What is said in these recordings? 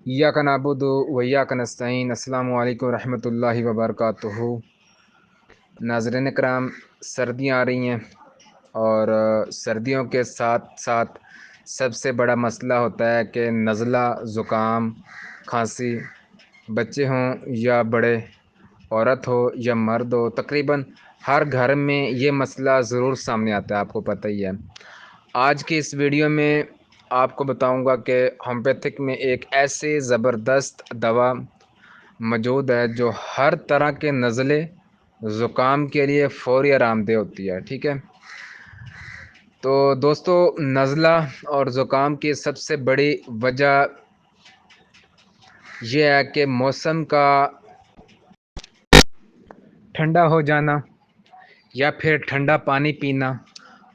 इय्याक नअबुदु व इय्याक नस्तईन। अस्सलामु अलैकुम रहमतुल्लाहि व बरकातुहू। नाज़रीन कराम, सर्दियाँ आ रही हैं और सर्दियों के साथ साथ सबसे बड़ा मसला होता है कि नज़ला, ज़ुकाम, खांसी, बच्चे हों या बड़े, औरत हो या मर्द हो, तकरीबन हर घर में ये मसला ज़रूर सामने आता है, आपको पता ही है। आज की इस वीडियो में आपको बताऊंगा कि होम्योपैथिक में एक ऐसी ज़बरदस्त दवा मौजूद है जो हर तरह के नज़ले, ज़ुकाम के लिए फ़ौरी आरामदेह होती है। ठीक है, तो दोस्तों, नज़ला और ज़ुकाम की सबसे बड़ी वजह यह है कि मौसम का ठंडा हो जाना या फिर ठंडा पानी पीना,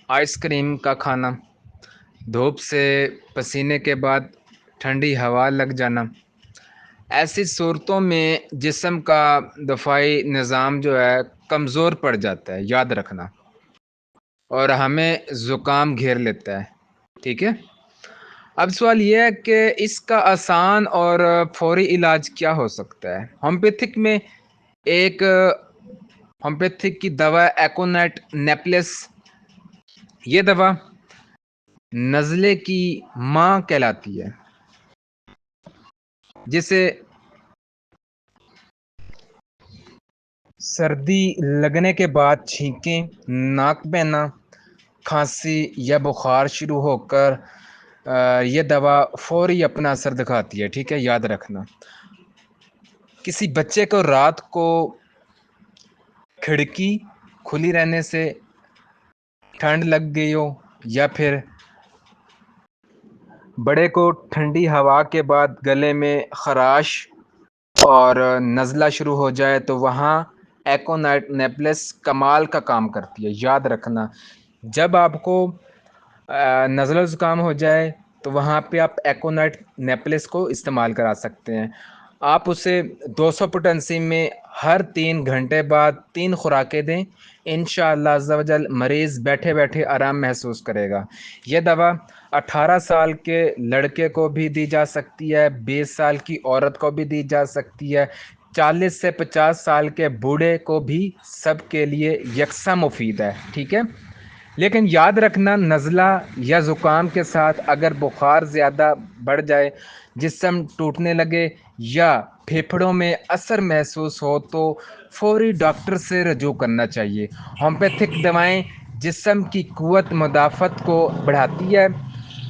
आइसक्रीम का खाना, धूप से पसीने के बाद ठंडी हवा लग जाना। ऐसी सूरतों में जिस्म का दफ़ाई निज़ाम जो है कमज़ोर पड़ जाता है, याद रखना, और हमें ज़ुकाम घेर लेता है। ठीक है, अब सवाल यह है कि इसका आसान और फौरी इलाज क्या हो सकता है। होम्योपैथिक में एक होम्योपैथिक की दवा एकोनाइट नेपलेस, ये दवा नज़ले की माँ कहलाती है, जिसे सर्दी लगने के बाद छींकें, नाक बहना, खांसी या बुखार शुरू होकर यह दवा फौरी अपना असर दिखाती है। ठीक है, याद रखना। किसी बच्चे को रात को खिड़की खुली रहने से ठंड लग गई हो, या फिर बड़े को ठंडी हवा के बाद गले में खराश और नज़ला शुरू हो जाए, तो वहाँ एकोनाइट नेपलेस कमाल का काम करती है। याद रखना, जब आपको नज़ला ज़ुकाम हो जाए तो वहाँ पे आप एकोनाइट नेपलेस को इस्तेमाल करा सकते हैं। आप उसे 200 पोटेंसी में हर 3 घंटे बाद 3 खुराकें दें। इंशाअल्लाह अज़्ज़ा वजल मरीज़ बैठे बैठे आराम महसूस करेगा। यह दवा 18 साल के लड़के को भी दी जा सकती है, 20 साल की औरत को भी दी जा सकती है, 40 से 50 साल के बूढ़े को भी, सबके लिए यकसा मुफीद है। ठीक है, लेकिन याद रखना, नज़ला या ज़ुकाम के साथ अगर बुखार ज़्यादा बढ़ जाए, जिस्म टूटने लगे या फेफड़ों में असर महसूस हो, तो फौरी डॉक्टर से रजू करना चाहिए। होम्योपैथिक दवाएं जिस्म की कुव्वत मुदाफ़त को बढ़ाती है,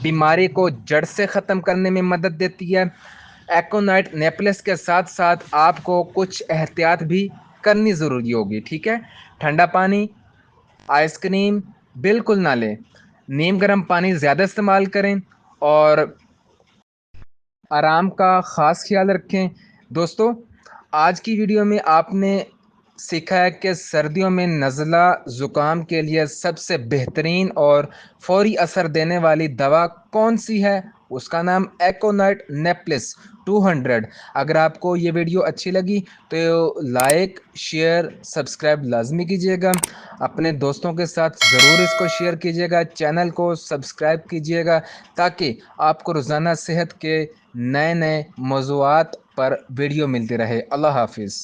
बीमारी को जड़ से ख़त्म करने में मदद देती है। एकोनाइट नेपलेस के साथ साथ आपको कुछ एहतियात भी करनी ज़रूरी होगी। ठीक है, ठंडा पानी, आइसक्रीम बिल्कुल ना लें, नीम गर्म पानी ज़्यादा इस्तेमाल करें और आराम का ख़ास ख्याल रखें। दोस्तों, आज की वीडियो में आपने सीखा है कि सर्दियों में नज़ला ज़ुकाम के लिए सबसे बेहतरीन और फौरी असर देने वाली दवा कौन सी है। उसका नाम एकोनाइट नेपलेस 200। अगर आपको ये वीडियो अच्छी लगी तो लाइक, शेयर, सब्सक्राइब लाजमी कीजिएगा। अपने दोस्तों के साथ ज़रूर इसको शेयर कीजिएगा, चैनल को सब्सक्राइब कीजिएगा, ताकि आपको रोज़ाना सेहत के नए नए मौज़ूआत पर वीडियो मिलती रहे। अल्लाह हाफिज़।